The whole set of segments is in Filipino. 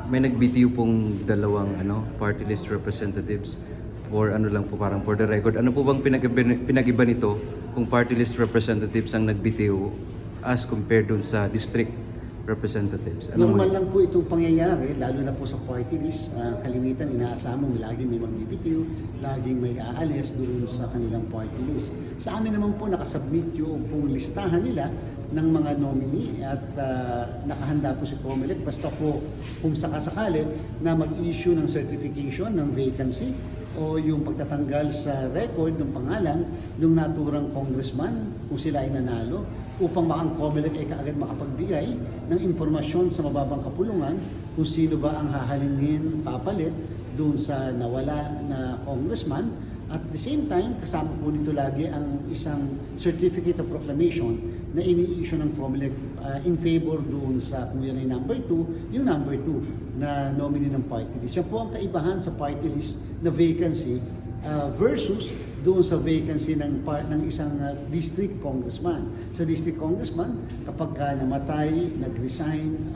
may nagbitiw pong dalawang party list representatives or lang po parang for the record. Ano po bang pinag-iba nito kung party list representatives ang nagbitiw as compared dun sa district representatives? Normal lang po itong pangyayari, lalo na po sa party list. Kalimitan, inaasahan mo laging may magbibitiw, laging may aalis doon sa kanilang party list. Sa amin naman po, nakasubmit yung pong listahan nila ng mga nominee at nakahanda po si COMELEC basta po kung sakasakali na mag-issue ng certification ng vacancy o yung pagtatanggal sa record ng pangalan ng naturang congressman kung sila ay nanalo upang ang COMELEC ay kaagad makapagbigay ng impormasyon sa mababang kapulungan kung sino ba ang hahalingin papalit doon sa nawala na congressman. At the same time, kasama po nito lagi ang isang certificate of proclamation na ini-issue ng COMELEC in favor doon sa, kung yan ay number 2, yung number 2 na nominee ng party list. Yan po ang kaibahan sa party list na vacancy versus doon sa vacancy ng isang district congressman. Sa district congressman, kapag namatay, nag-resign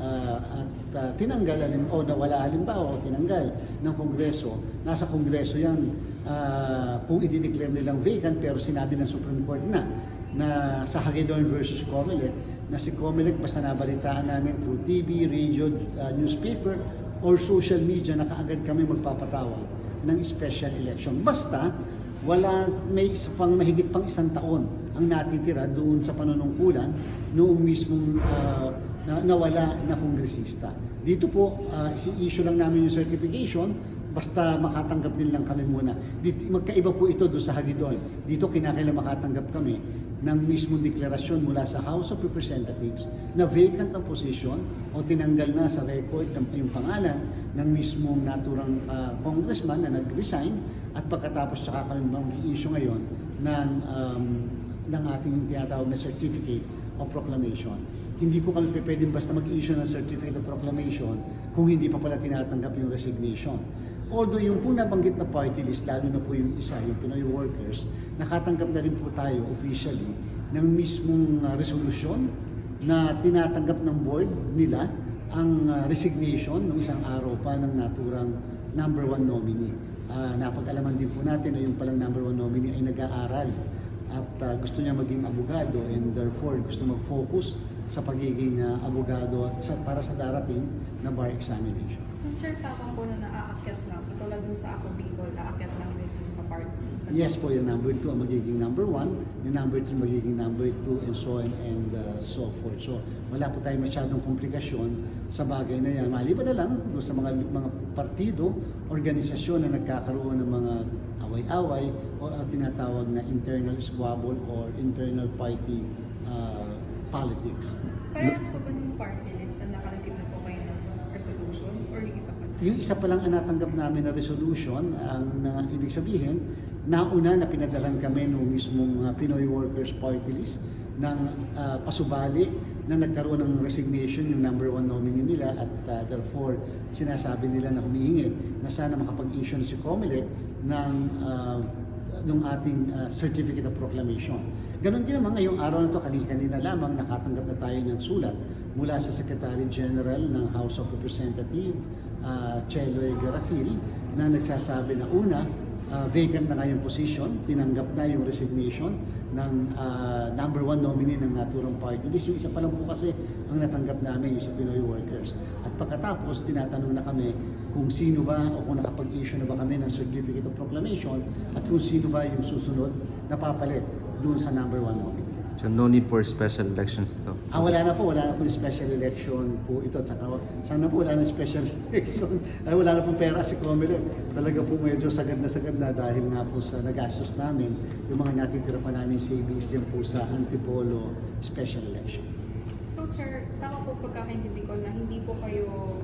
at tinanggal o nawala halimbawa o tinanggal ng Kongreso, nasa Kongreso yan kung i-declare nilang vacant pero sinabi ng Supreme Court na sa Hagedorn versus COMELEC na si COMELEC basta nabalitaan namin through TV, radio, newspaper or social media na kaagad kami magpapatawag ng special election. Basta may isa pang mahigit pang isang taon ang natitira doon sa panunungkulan noong mismong nawala na kongresista. Dito po, issue lang namin yung certification basta makatanggap din lang kami muna. Magkaiba po ito doon sa Hagedorn. Dito kinakailangan makatanggap kami ng mismong deklarasyon mula sa House of Representatives na vacant ang position o tinanggal na sa record yung pangalan ng mismong naturang congressman na nag-resign at pagkatapos saka kami mag-i-issue ngayon ng ating tinatawag na Certificate of Proclamation. Hindi po kami pwedeng basta mag-issue ng Certificate of Proclamation kung hindi pa pala tinatanggap yung resignation. Although yung po nabanggit na party list, lalo na po yung isa, yung Pinoy Workers, nakatanggap na rin po tayo officially ng mismong resolusyon na tinatanggap ng board nila ang resignation ng isang araw pa ng naturang number 1 nominee. Napag-alaman din po natin na yung palang number 1 nominee ay nag-aaral at gusto niya maging abogado and therefore gusto mag-focus sa pagiging abogado para sa darating na bar examination. So, sir, tapang po na naaakyat lang, katulad dun sa ako Bicol, aakyat lang din sa part. Yes po, yung number 2 ang magiging number 1, yung number 3 magiging number 2, and so on and so forth. So, wala po tayong masyadong komplikasyon sa bagay na yan. Maliban na lang doon sa mga partido, organisasyon na nagkakaroon ng mga away-away o tinatawag na internal squabble or internal party politics. Parehas po ba ng party list na nakareceive na po kayo ng resolution or yung isa pa? Yung isa pa lang ang natanggap namin na resolution, ang ibig sabihin, nauna na pinadalan kami ng mismong Pinoy Workers Party List ng pasubali na nagkaroon ng resignation yung number 1 nominee nila at therefore sinasabi nila na humihingi na sana makapag-issue na si COMELEC ng ating Certificate of Proclamation. Ganon din naman ngayong araw na ito, kanina lamang nakatanggap na tayo ng sulat mula sa Secretary General ng House of Representatives, Cheloy Garafil, na nagsasabi na una, vacant na nga yung position, tinanggap na yung resignation ng number 1 nominee ng naturang party list. Yung isa pa lang po kasi ang natanggap namin yung sa Pinoy Workers. At pagkatapos, tinatanong na kami kung sino ba o kung nakapag-issue na ba kami ng Certificate of Proclamation at kung sino ba yung susunod na papalit doon sa number 1 nominee. So no need for special elections to? Wala na po yung special election po ito. Sana po wala na special election. Wala na pong pera si COMELEC. Talaga po medyo sagad na dahil nga po sa nagastos namin yung mga natitira pa namin savings dyan po sa Antipolo special election. So, sir, tama po pagkakaintindi ko na hindi po kayo